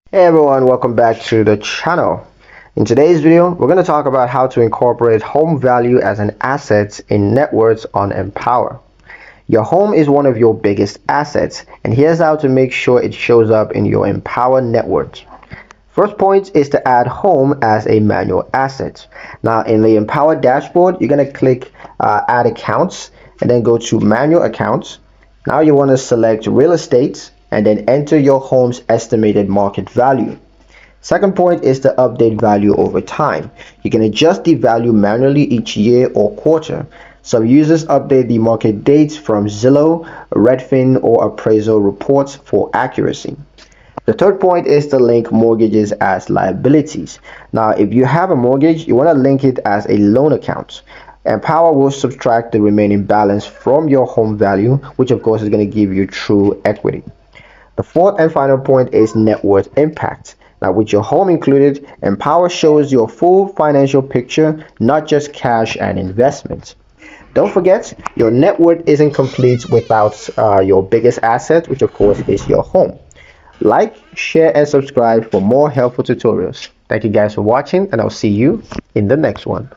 Hey everyone, welcome back to the channel. In today's video, we're going to talk about how to incorporate home value as an asset in net worth on Empower. Your home is one of your biggest assets, and here's how to make sure it shows up in your Empower net worth. First point is to add home as a manual asset. Now in the Empower dashboard, you're going to click add accounts and then go to manual accounts. Now you want to select real estate and then enter your home's estimated market value. Second point is to update value over time. You can adjust the value manually each year or quarter. Some users update the market dates from Zillow, Redfin, or appraisal reports for accuracy. The third point is to link mortgages as liabilities. Now, if you have a mortgage, you want to link it as a loan account. Empower will subtract the remaining balance from your home value, which of course is going to give you true equity. The fourth and final point is net worth impact. Now, with your home included, Empower shows your full financial picture, not just cash and investments. Don't forget, your net worth isn't complete without your biggest asset, which of course is your home. Like, share, and subscribe for more helpful tutorials. Thank you guys for watching, and I'll see you in the next one.